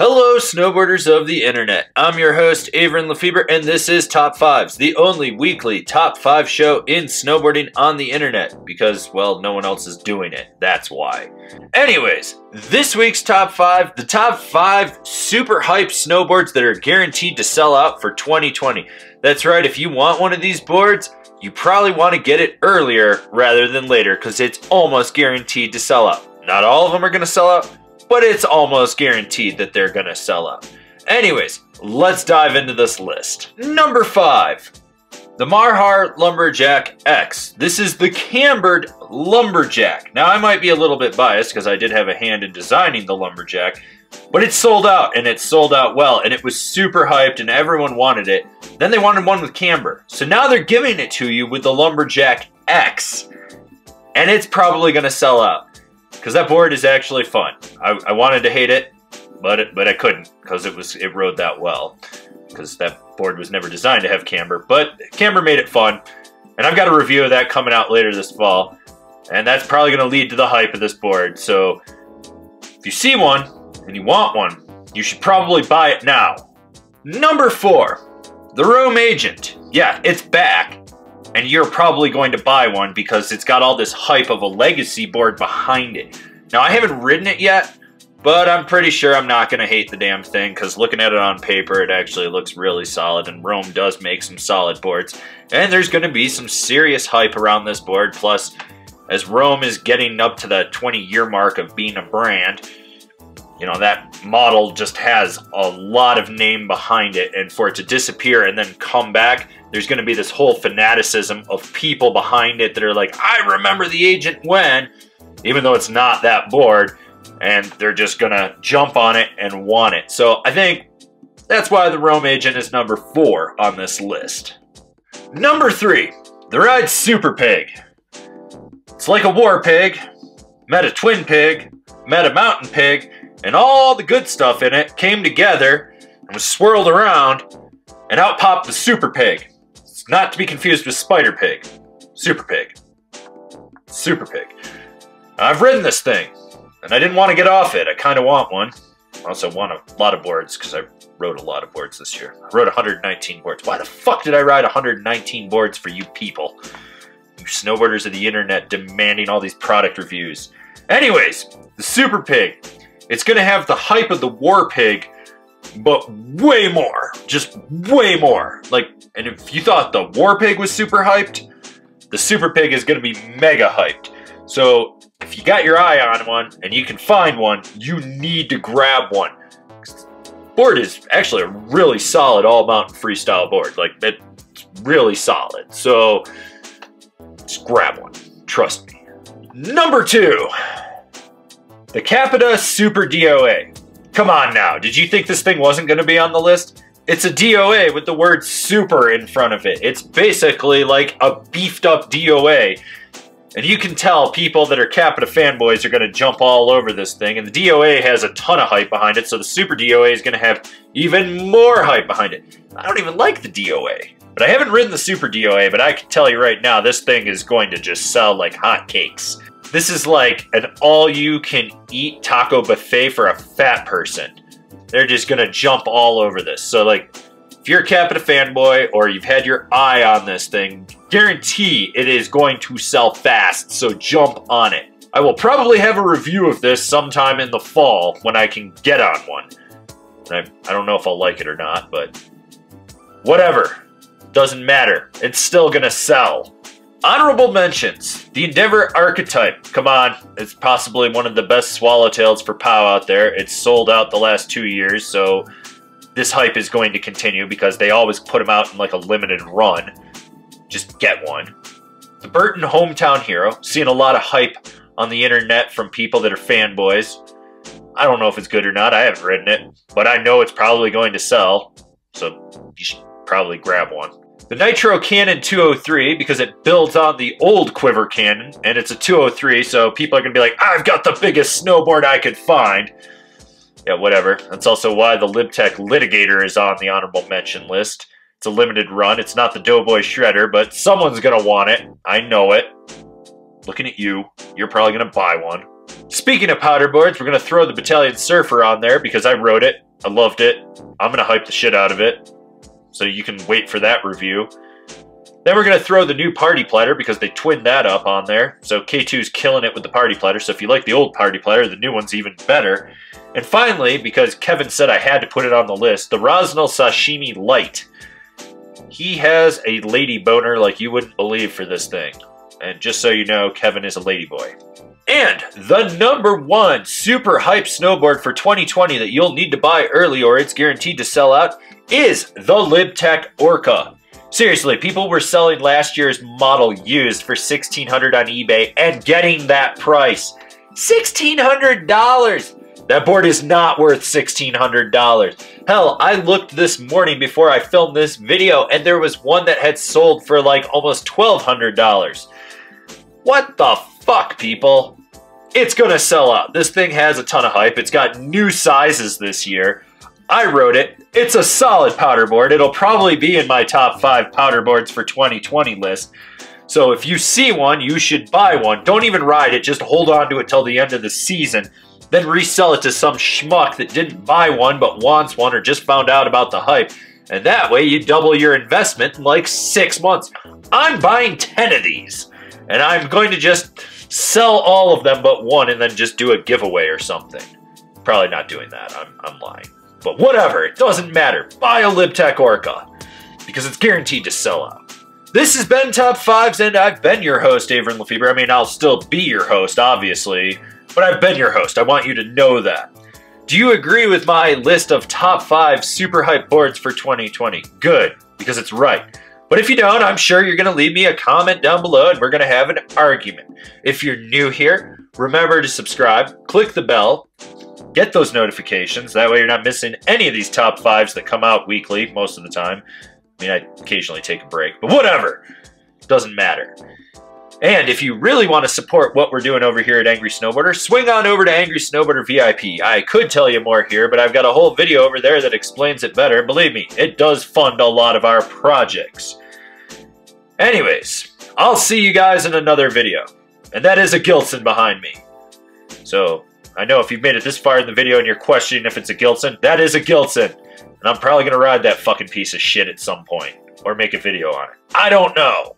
Hello, snowboarders of the internet. I'm your host, Avran LeFeber, and this is Top 5s, the only weekly Top 5 show in snowboarding on the internet. Because, well, no one else is doing it. That's why. Anyways, this week's Top 5, the Top 5 super hyped snowboards that are guaranteed to sell out for 2020. That's right, if you want one of these boards, you probably want to get it earlier rather than later, because it's almost guaranteed to sell out. Not all of them are going to sell out, but it's almost guaranteed that they're gonna sell out. Anyways, let's dive into this list. Number 5, the Marhar Lumberjack X. This is the cambered lumberjack. Now, I might be a little bit biased because I did have a hand in designing the lumberjack, but it sold out, and it sold out well, and it was super hyped, and everyone wanted it. Then they wanted one with camber. So now they're giving it to you with the Lumberjack X, and it's probably gonna sell out. Because that board is actually fun. I wanted to hate it, but I couldn't because it rode that well. Because that board was never designed to have camber, but camber made it fun. And I've got a review of that coming out later this fall, and that's probably going to lead to the hype of this board. So if you see one and you want one, you should probably buy it now. Number 4, the Rome Agent. Yeah, it's back. And you're probably going to buy one because it's got all this hype of a legacy board behind it. Now, I haven't ridden it yet, but I'm pretty sure I'm not going to hate the damn thing because looking at it on paper, it actually looks really solid, and Rome does make some solid boards. And there's going to be some serious hype around this board. Plus, as Rome is getting up to the 20-year mark of being a brand, you know, that model just has a lot of name behind it, and for it to disappear and then come back, there's going to be this whole fanaticism of people behind it that are like, I remember the Agent when, even though it's not that board, and they're just going to jump on it and want it. So I think that's why the Rome Agent is number 4 on this list. Number 3, the Ride Super Pig. It's like a war pig, met a twin pig, met a mountain pig, and all the good stuff in it came together and was swirled around, and out popped the Super Pig. It's not to be confused with Spider Pig. Super Pig. Super Pig. I've ridden this thing, and I didn't want to get off it. I kind of want one. I also want a lot of boards, because I rode a lot of boards this year. I rode 119 boards. Why the fuck did I ride 119 boards for you people? You snowboarders of the internet demanding all these product reviews. Anyways, the Super Pig. It's going to have the hype of the War Pig, but way more. Just way more. Like, and if you thought the War Pig was super hyped, the Super Pig is going to be mega hyped. So, if you got your eye on one, and you can find one, you need to grab one. The board is actually a really solid all-mountain freestyle board. Like, it's really solid. So, just grab one. Trust me. Number 2. The Capita Super DOA. Come on now, did you think this thing wasn't going to be on the list? It's a DOA with the word super in front of it. It's basically like a beefed up DOA. And you can tell people that are Capita fanboys are going to jump all over this thing. And the DOA has a ton of hype behind it, so the Super DOA is going to have even more hype behind it. I don't even like the DOA. But I haven't ridden the Super DOA, but I can tell you right now, this thing is going to just sell like hotcakes. This is like an all-you-can-eat taco buffet for a fat person. They're just gonna jump all over this. So, like, if you're a Capita fanboy or you've had your eye on this thing, guarantee it is going to sell fast, so jump on it. I will probably have a review of this sometime in the fall when I can get on one. And I don't know if I'll like it or not, but whatever. Doesn't matter. It's still gonna sell. Honorable mentions. The Endeavor Archetype. Come on. It's possibly one of the best swallowtails for POW out there. It's sold out the last 2 years, so this hype is going to continue because they always put them out in like a limited run. Just get one. The Burton Hometown Hero. Seeing a lot of hype on the internet from people that are fanboys. I don't know if it's good or not. I haven't ridden it, but I know it's probably going to sell, so you should probably grab one. The Nitro Cannon 203, because it builds on the old Quiver Cannon, and it's a 203, so people are going to be like, I've got the biggest snowboard I could find. Yeah, whatever. That's also why the Libtech Litigator is on the honorable mention list. It's a limited run. It's not the Doughboy Shredder, but someone's going to want it. I know it. Looking at you. You're probably going to buy one. Speaking of powder boards, we're going to throw the Battalion Surfer on there because I wrote it. I loved it. I'm going to hype the shit out of it. So you can wait for that review. Then we're going to throw the new Party Platter because they twinned that up on there. So K2's killing it with the Party Platter. So if you like the old Party Platter, the new one's even better. And finally, because Kevin said I had to put it on the list, the Rosnell Sashimi Light. He has a lady boner like you wouldn't believe for this thing. And just so you know, Kevin is a ladyboy. And the #1 super hype snowboard for 2020 that you'll need to buy early or it's guaranteed to sell out is the Libtech Orca. Seriously, people were selling last year's model used for $1,600 on eBay and getting that price. $1,600! That board is not worth $1,600. Hell, I looked this morning before I filmed this video and there was one that had sold for like almost $1,200. What the fuck, people? It's gonna sell out. This thing has a ton of hype. It's got new sizes this year. I wrote it. It's a solid powder board. It'll probably be in my top 5 powder boards for 2020 list. So if you see one, you should buy one. Don't even ride it. Just hold on to it till the end of the season. Then resell it to some schmuck that didn't buy one but wants one or just found out about the hype. And that way you double your investment in like 6 months. I'm buying 10 of these. And I'm going to just sell all of them but one and then just do a giveaway or something. Probably not doing that. I'm lying. But whatever, it doesn't matter. Buy a Libtech Orca because it's guaranteed to sell out. This has been Top 5s and I've been your host, Avran LeFeber. I mean, I'll still be your host, obviously, but I've been your host. I want you to know that. Do you agree with my list of top 5 super hype boards for 2020? Good, because it's right. But if you don't, I'm sure you're going to leave me a comment down below and we're going to have an argument. If you're new here, remember to subscribe, click the bell, get those notifications. That way you're not missing any of these top 5s that come out weekly most of the time. I mean, I occasionally take a break, but whatever. Doesn't matter. And if you really want to support what we're doing over here at Angry Snowboarder, swing on over to Angry Snowboarder VIP. I could tell you more here, but I've got a whole video over there that explains it better. Believe me, it does fund a lot of our projects. Anyways, I'll see you guys in another video. And that is a Gilson behind me. So, I know if you've made it this far in the video and you're questioning if it's a Gilson, that is a Gilson. And I'm probably going to ride that fucking piece of shit at some point. Or make a video on it. I don't know.